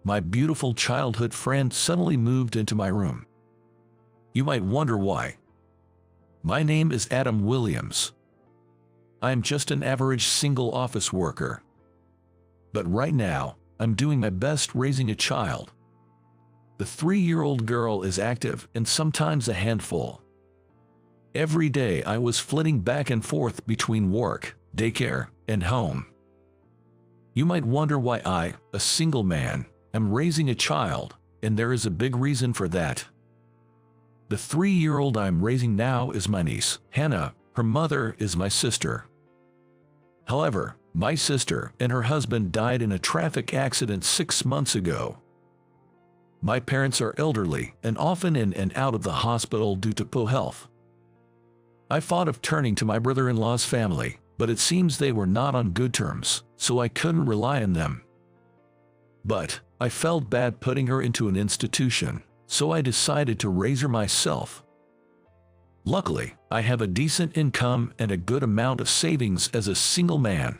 my beautiful childhood friend suddenly moved into my room. You might wonder why. My name is Adam Williams. I'm just an average single office worker. But right now, I'm doing my best raising a child. The 3-year-old girl is active and sometimes a handful. Every day I was flitting back and forth between work, daycare, and home. You might wonder why I, a single man, am raising a child, and there is a big reason for that. The 3-year-old I'm raising now is my niece, Hannah. Her mother is my sister. However, my sister and her husband died in a traffic accident 6 months ago. My parents are elderly and often in and out of the hospital due to poor health. I thought of turning to my brother-in-law's family, but it seems they were not on good terms, so I couldn't rely on them. But I felt bad putting her into an institution, so I decided to raise her myself. Luckily, I have a decent income and a good amount of savings as a single man.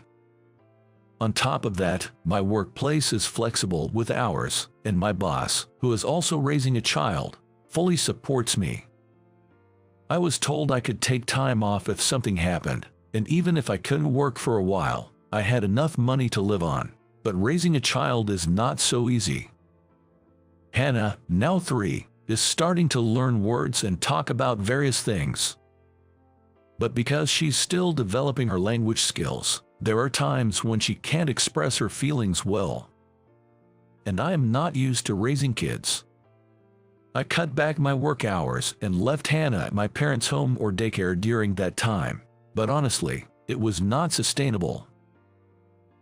On top of that, my workplace is flexible with hours, and my boss, who is also raising a child, fully supports me. I was told I could take time off if something happened, and even if I couldn't work for a while, I had enough money to live on. But raising a child is not so easy. Hannah, now 3, is starting to learn words and talk about various things. But because she's still developing her language skills, there are times when she can't express her feelings well. And I am not used to raising kids. I cut back my work hours and left Hannah at my parents' home or daycare during that time, but honestly, it was not sustainable.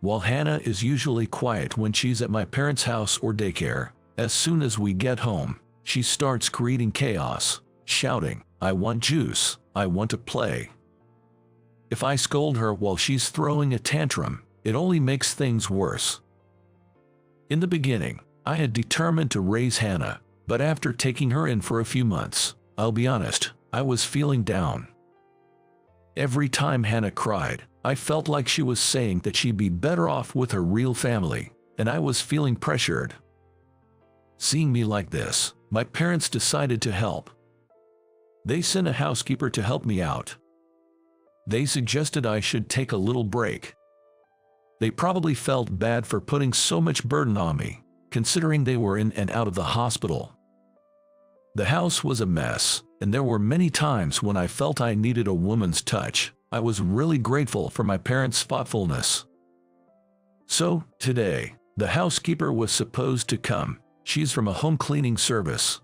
While Hannah is usually quiet when she's at my parents' house or daycare, as soon as we get home, she starts creating chaos, shouting, "I want juice, I want to play." If I scold her while she's throwing a tantrum, it only makes things worse. In the beginning, I had determined to raise Hannah, but after taking her in for a few months, I'll be honest, I was feeling down. Every time Hannah cried, I felt like she was saying that she'd be better off with her real family, and I was feeling pressured. Seeing me like this, my parents decided to help. They sent a housekeeper to help me out. They suggested I should take a little break. They probably felt bad for putting so much burden on me, considering they were in and out of the hospital. The house was a mess, and there were many times when I felt I needed a woman's touch. I was really grateful for my parents' thoughtfulness. So, today, the housekeeper was supposed to come. She's from a home cleaning service.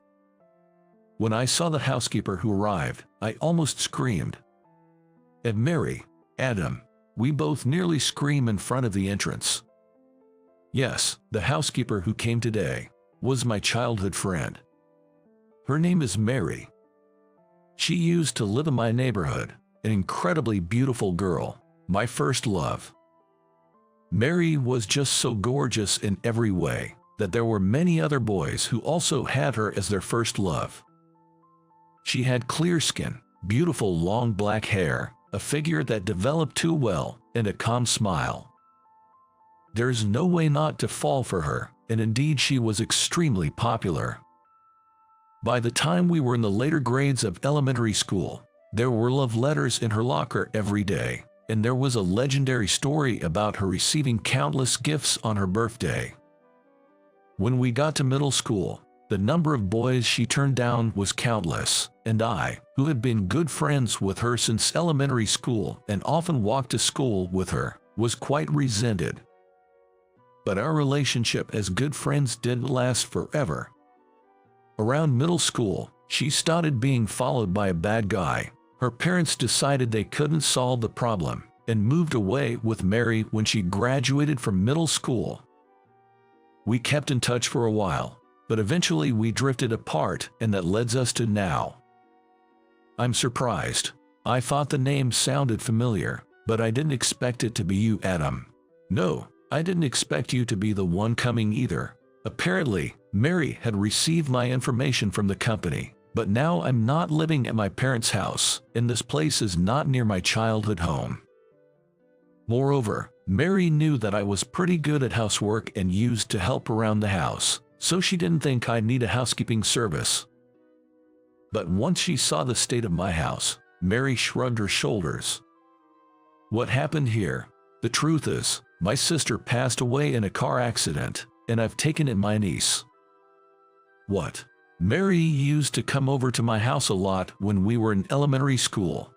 When I saw the housekeeper who arrived, I almost screamed. And Mary, Adam, we both nearly screamed in front of the entrance. Yes, the housekeeper who came today was my childhood friend. Her name is Mary. She used to live in my neighborhood, an incredibly beautiful girl, my first love. Mary was just so gorgeous in every way that there were many other boys who also had her as their first love. She had clear skin, beautiful long black hair, a figure that developed too well, and a calm smile. There's no way not to fall for her, and indeed she was extremely popular. By the time we were in the later grades of elementary school, there were love letters in her locker every day, and there was a legendary story about her receiving countless gifts on her birthday. When we got to middle school, the number of boys she turned down was countless, and I, who had been good friends with her since elementary school and often walked to school with her, was quite resented. But our relationship as good friends didn't last forever. Around middle school, she started being followed by a bad guy. Her parents decided they couldn't solve the problem and moved away with Mary when she graduated from middle school. We kept in touch for a while, but eventually we drifted apart, and that leads us to now. I'm surprised. I thought the name sounded familiar, but I didn't expect it to be you, Adam. No, I didn't expect you to be the one coming either. Apparently, Mary had received my information from the company, but now I'm not living at my parents' house, and this place is not near my childhood home. Moreover, Mary knew that I was pretty good at housework and used to help around the house, so she didn't think I'd need a housekeeping service. But once she saw the state of my house, Mary shrugged her shoulders. What happened here? The truth is, my sister passed away in a car accident, and I've taken it my niece. What? Mary used to come over to my house a lot when we were in elementary school.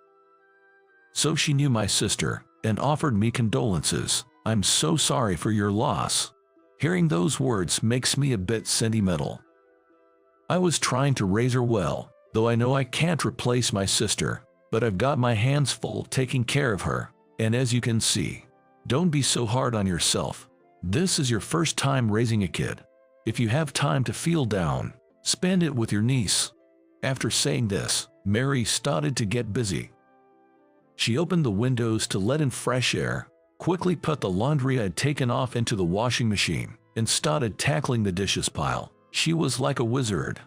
So she knew my sister, and offered me condolences. I'm so sorry for your loss. Hearing those words makes me a bit sentimental. I was trying to raise her well, though I know I can't replace my sister, but I've got my hands full taking care of her, and as you can see, don't be so hard on yourself. This is your first time raising a kid. If you have time to feel down, spend it with your niece. After saying this, Mary started to get busy. She opened the windows to let in fresh air, quickly put the laundry I'd taken off into the washing machine, and started tackling the dishes pile. She was like a wizard.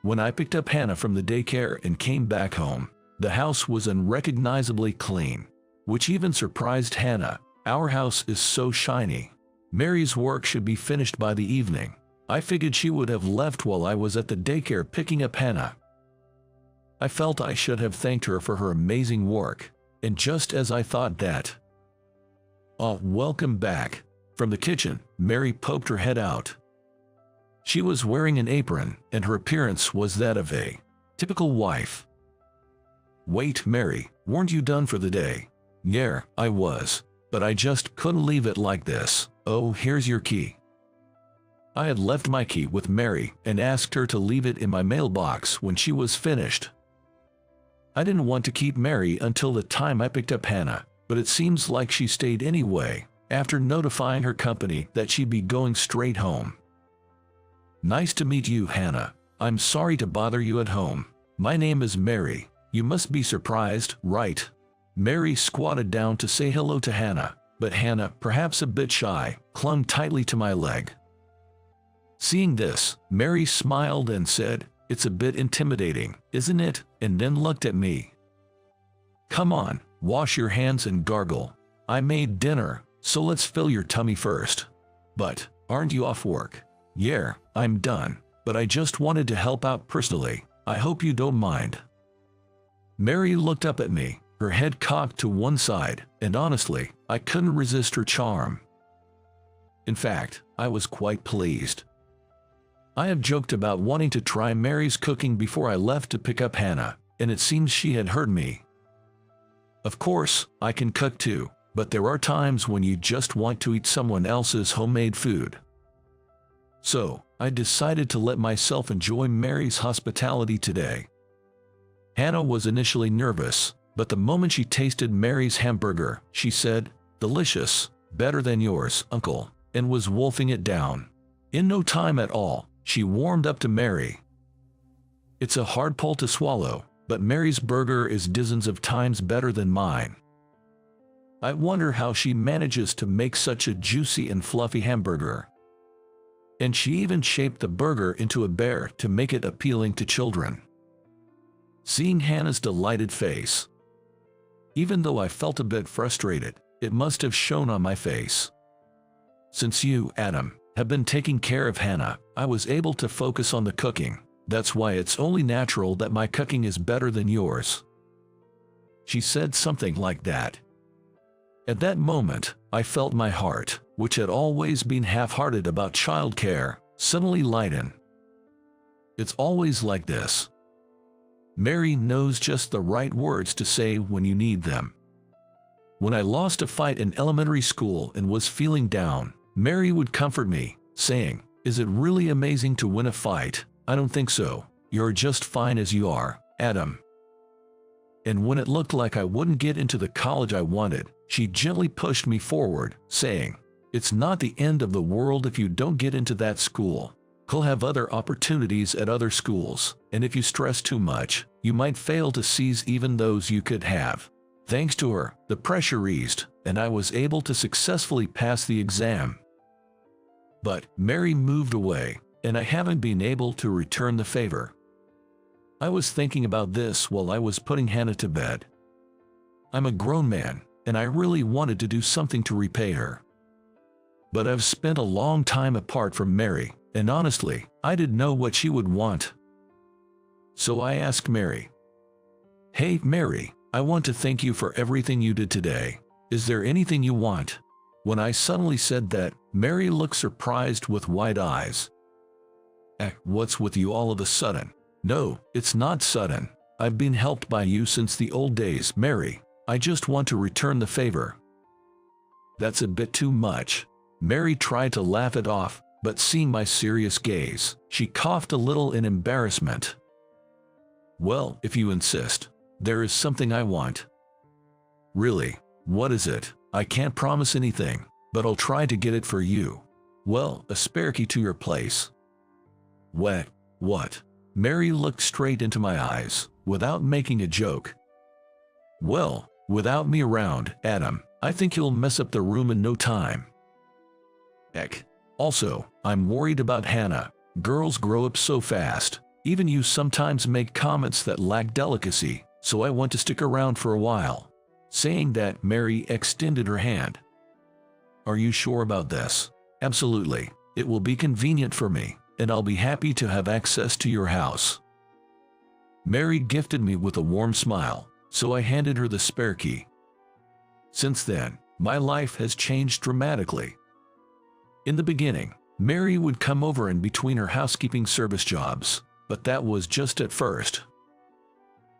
When I picked up Hannah from the daycare and came back home, the house was unrecognizably clean, which even surprised Hannah. Our house is so shiny. Mary's work should be finished by the evening. I figured she would have left while I was at the daycare picking up Hannah. I felt I should have thanked her for her amazing work, and just as I thought that, "Oh, welcome back." From the kitchen, Mary poked her head out. She was wearing an apron, and her appearance was that of a typical wife. "Wait, Mary, weren't you done for the day?" "Yeah, I was, but I just couldn't leave it like this. Oh, here's your key." I had left my key with Mary and asked her to leave it in my mailbox when she was finished. I didn't want to keep Mary until the time I picked up Hannah, but it seems like she stayed anyway, after notifying her company that she'd be going straight home. "Nice to meet you, Hannah. I'm sorry to bother you at home. My name is Mary. You must be surprised, right?" Mary squatted down to say hello to Hannah, but Hannah, perhaps a bit shy, clung tightly to my leg. Seeing this, Mary smiled and said, "It's a bit intimidating, isn't it?" and then looked at me. "Come on, wash your hands and gargle. I made dinner, so let's fill your tummy first." "But, aren't you off work?" "Yeah, I'm done, but I just wanted to help out personally. I hope you don't mind." Mary looked up at me, her head cocked to one side, and honestly, I couldn't resist her charm. In fact, I was quite pleased. I have joked about wanting to try Mary's cooking before I left to pick up Hannah, and it seems she had heard me. Of course, I can cook too, but there are times when you just want to eat someone else's homemade food. So, I decided to let myself enjoy Mary's hospitality today. Hannah was initially nervous, but the moment she tasted Mary's hamburger, she said, "Delicious, better than yours, Uncle," and was wolfing it down. In no time at all, she warmed up to Mary. It's a hard pill to swallow, but Mary's burger is dozens of times better than mine. I wonder how she manages to make such a juicy and fluffy hamburger. And she even shaped the burger into a bear to make it appealing to children. Seeing Hannah's delighted face, even though I felt a bit frustrated, it must have shown on my face. Since you, Adam, have been taking care of Hannah, I was able to focus on the cooking. That's why it's only natural that my cooking is better than yours. She said something like that. At that moment, I felt my heart, which had always been half-hearted about childcare, suddenly lighten. It's always like this. Mary knows just the right words to say when you need them. When I lost a fight in elementary school and was feeling down, Mary would comfort me, saying, "Is it really amazing to win a fight? I don't think so. You're just fine as you are, Adam." And when it looked like I wouldn't get into the college I wanted, she gently pushed me forward, saying, "It's not the end of the world if you don't get into that school. You'll have other opportunities at other schools, and if you stress too much, you might fail to seize even those you could have." Thanks to her, the pressure eased, and I was able to successfully pass the exam. But Mary moved away, and I haven't been able to return the favor. I was thinking about this while I was putting Hannah to bed. I'm a grown man, and I really wanted to do something to repay her. But I've spent a long time apart from Mary, and honestly, I didn't know what she would want. So I asked Mary, "Hey, Mary, I want to thank you for everything you did today. Is there anything you want?" When I suddenly said that, Mary looked surprised with wide eyes. What's with you all of a sudden?" "No, it's not sudden. I've been helped by you since the old days, Mary. I just want to return the favor." "That's a bit too much." Mary tried to laugh it off, but seeing my serious gaze, she coughed a little in embarrassment. "Well, if you insist, there is something I want." "Really? What is it?" "I can't promise anything, but I'll try to get it for you." "Well, a spare key to your place." What? Mary looked straight into my eyes, without making a joke. "Well, without me around, Adam, I think you'll mess up the room in no time." Heck. Also, I'm worried about Hannah. Girls grow up so fast. Even you sometimes make comments that lack delicacy, so I want to stick around for a while. Saying that, Mary extended her hand. "Are you sure about this?" "Absolutely. It will be convenient for me, and I'll be happy to have access to your house." Mary gifted me with a warm smile, so I handed her the spare key. Since then, my life has changed dramatically. In the beginning, Mary would come over in between her housekeeping service jobs, but that was just at first.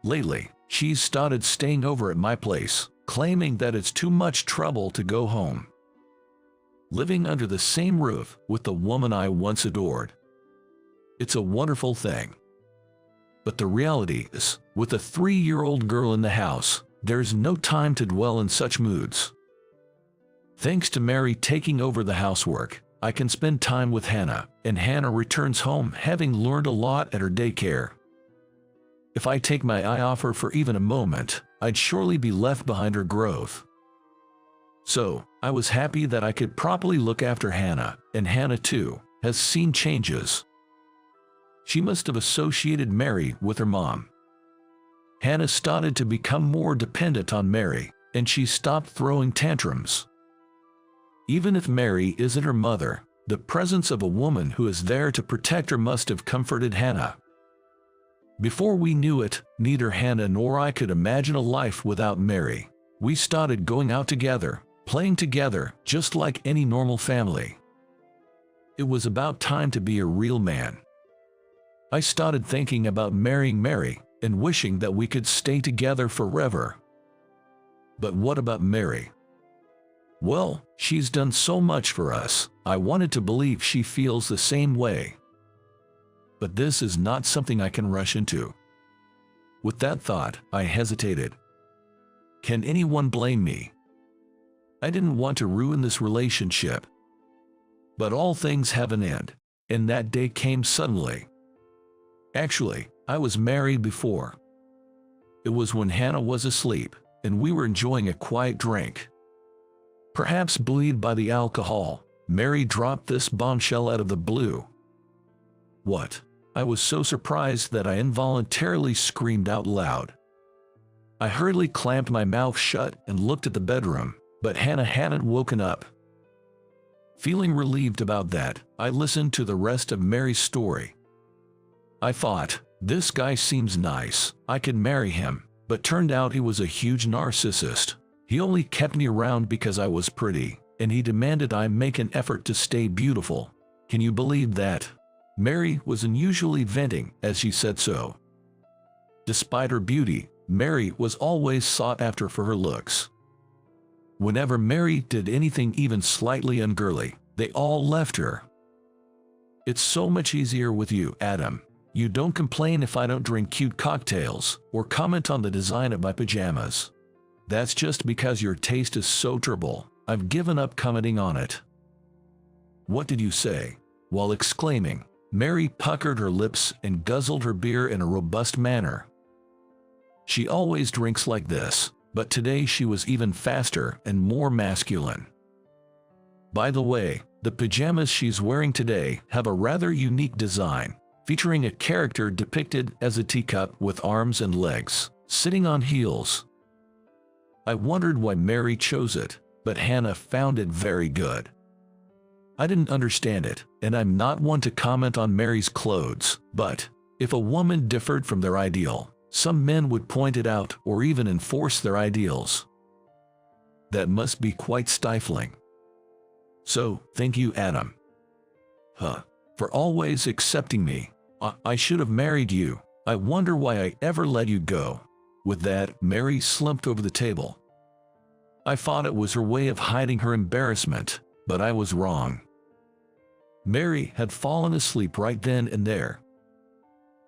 Lately, she's started staying over at my place, claiming that it's too much trouble to go home. Living under the same roof with the woman I once adored. It's a wonderful thing. But the reality is, with a 3-year-old girl in the house, there's no time to dwell in such moods. Thanks to Mary taking over the housework, I can spend time with Hannah, and Hannah returns home having learned a lot at her daycare. If I take my eye off her for even a moment, I'd surely be left behind her growth. So, I was happy that I could properly look after Hannah, and Hannah too has seen changes. She must have associated Mary with her mom. Hannah started to become more dependent on Mary, and she stopped throwing tantrums. Even if Mary isn't her mother, the presence of a woman who is there to protect her must have comforted Hannah. Before we knew it, neither Hannah nor I could imagine a life without Mary. We started going out together, playing together, just like any normal family. It was about time to be a real man. I started thinking about marrying Mary, and wishing that we could stay together forever. But what about Mary? Well, she's done so much for us. I wanted to believe she feels the same way. But this is not something I can rush into. With that thought, I hesitated. Can anyone blame me? I didn't want to ruin this relationship. But all things have an end, and that day came suddenly. Actually, I was married before. It was when Hannah was asleep, and we were enjoying a quiet drink. Perhaps buoyed by the alcohol, Mary dropped this bombshell out of the blue. What? I was so surprised that I involuntarily screamed out loud. I hurriedly clamped my mouth shut and looked at the bedroom, but Hannah hadn't woken up. Feeling relieved about that, I listened to the rest of Mary's story. I thought, this guy seems nice, I could marry him, but turned out he was a huge narcissist. He only kept me around because I was pretty, and he demanded I make an effort to stay beautiful. Can you believe that? Mary was unusually venting as she said so. Despite her beauty, Mary was always sought after for her looks. Whenever Mary did anything even slightly ungirly, they all left her. It's so much easier with you, Adam. You don't complain if I don't drink cute cocktails or comment on the design of my pajamas. That's just because your taste is so terrible. I've given up commenting on it. What did you say? While exclaiming, Mary puckered her lips and guzzled her beer in a robust manner. She always drinks like this, but today she was even faster and more masculine. By the way, the pajamas she's wearing today have a rather unique design, featuring a character depicted as a teacup with arms and legs, sitting on heels. I wondered why Mary chose it, but Hannah found it very good. I didn't understand it, and I'm not one to comment on Mary's clothes, but if a woman differed from their ideal, some men would point it out or even enforce their ideals. That must be quite stifling. So, thank you, Adam. For always accepting me. I should have married you. I wonder why I ever let you go. With that, Mary slumped over the table. I thought it was her way of hiding her embarrassment, but I was wrong. Mary had fallen asleep right then and there.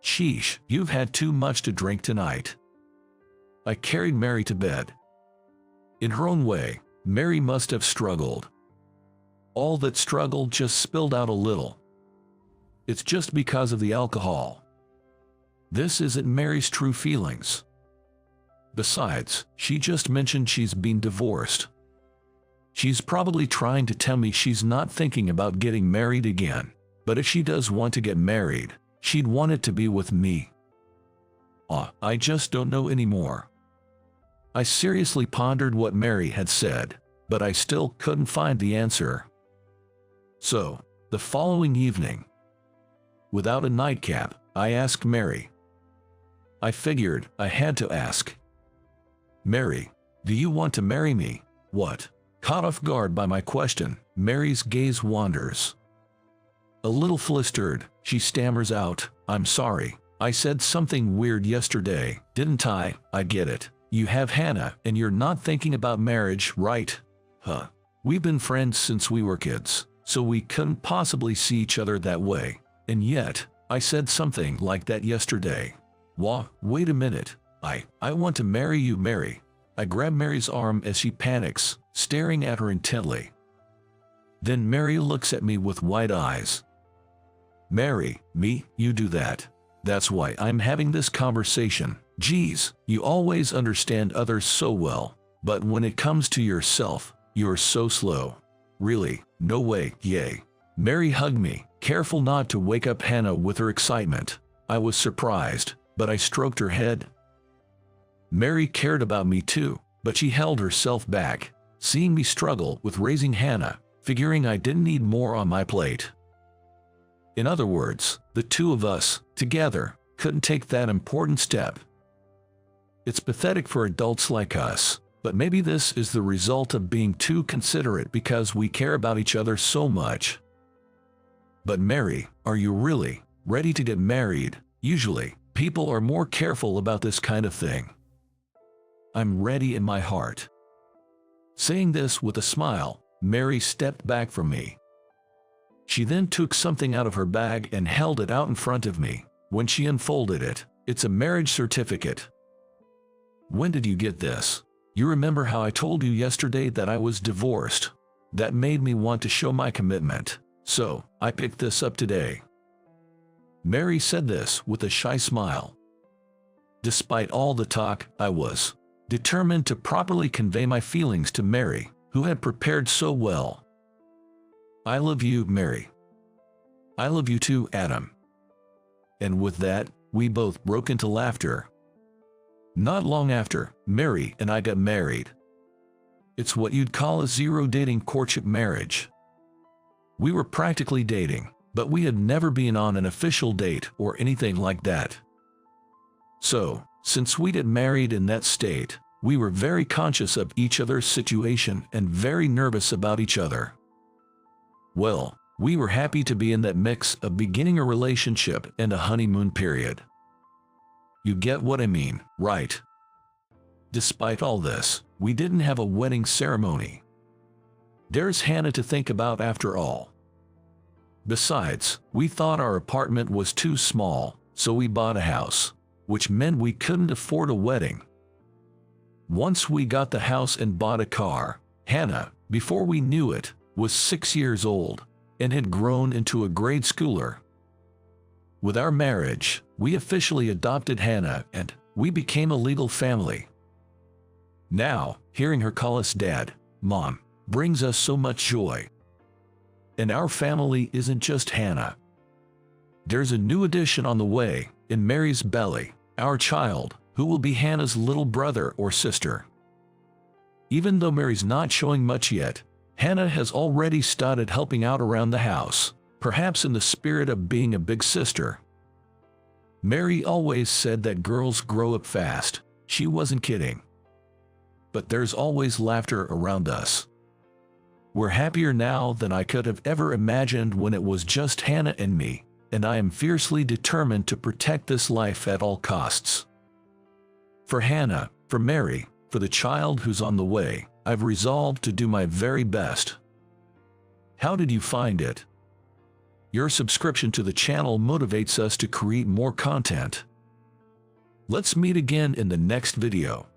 Sheesh, you've had too much to drink tonight. I carried Mary to bed. In her own way, Mary must have struggled. All that struggle just spilled out a little. It's just because of the alcohol. This isn't Mary's true feelings. Besides, she just mentioned she's been divorced. She's probably trying to tell me she's not thinking about getting married again, but if she does want to get married, she'd want it to be with me. I just don't know anymore. I seriously pondered what Mary had said, but I still couldn't find the answer. So, the following evening, without a nightcap, I asked Mary. I figured I had to ask. Mary, do you want to marry me? What? Caught off guard by my question, Mary's gaze wanders. A little flustered, she stammers out, I'm sorry, I said something weird yesterday, didn't I? I get it. You have Hannah and you're not thinking about marriage, right? We've been friends since we were kids, so we couldn't possibly see each other that way. And yet, I said something like that yesterday. Wait a minute. I want to marry you, Mary. I grab Mary's arm as she panics, staring at her intently. Then Mary looks at me with wide eyes. Mary, me, you do that. That's why I'm having this conversation. Geez, you always understand others so well, but when it comes to yourself, you're so slow. Really, no way, yay. Mary hugged me, careful not to wake up Hannah with her excitement. I was surprised, but I stroked her head. Mary cared about me too, but she held herself back, seeing me struggle with raising Hannah, figuring I didn't need more on my plate. In other words, the two of us, together, couldn't take that important step. It's pathetic for adults like us, but maybe this is the result of being too considerate because we care about each other so much. But Mary, are you really ready to get married? Usually, people are more careful about this kind of thing. I'm ready in my heart. Saying this with a smile, Mary stepped back from me. She then took something out of her bag and held it out in front of me. When she unfolded it, it's a marriage certificate. When did you get this? You remember how I told you yesterday that I was divorced? That made me want to show my commitment, so I picked this up today. Mary said this with a shy smile. Despite all the talk, I was determined to properly convey my feelings to Mary, who had prepared so well. I love you, Mary. I love you too, Adam. And with that, we both broke into laughter. Not long after, Mary and I got married. It's what you'd call a zero-dating courtship marriage. We were practically dating, but we had never been on an official date or anything like that. So, since we'd get married in that state, we were very conscious of each other's situation and very nervous about each other. Well, we were happy to be in that mix of beginning a relationship and a honeymoon period. You get what I mean, right? Despite all this, we didn't have a wedding ceremony. There's Hannah to think about after all. Besides, we thought our apartment was too small, so we bought a house, which meant we couldn't afford a wedding. Once we got the house and bought a car, Hannah, before we knew it, was 6 years old and had grown into a grade schooler. With our marriage, we officially adopted Hannah and we became a legal family. Now, hearing her call us Dad, Mom, brings us so much joy. And our family isn't just Hannah. There's a new addition on the way, in Mary's belly, our child, who will be Hannah's little brother or sister. Even though Mary's not showing much yet, Hannah has already started helping out around the house, perhaps in the spirit of being a big sister. Mary always said that girls grow up fast. She wasn't kidding. But there's always laughter around us. We're happier now than I could have ever imagined when it was just Hannah and me, and I am fiercely determined to protect this life at all costs. For Hannah, for Mary, for the child who's on the way, I've resolved to do my very best. How did you find it? Your subscription to the channel motivates us to create more content. Let's meet again in the next video.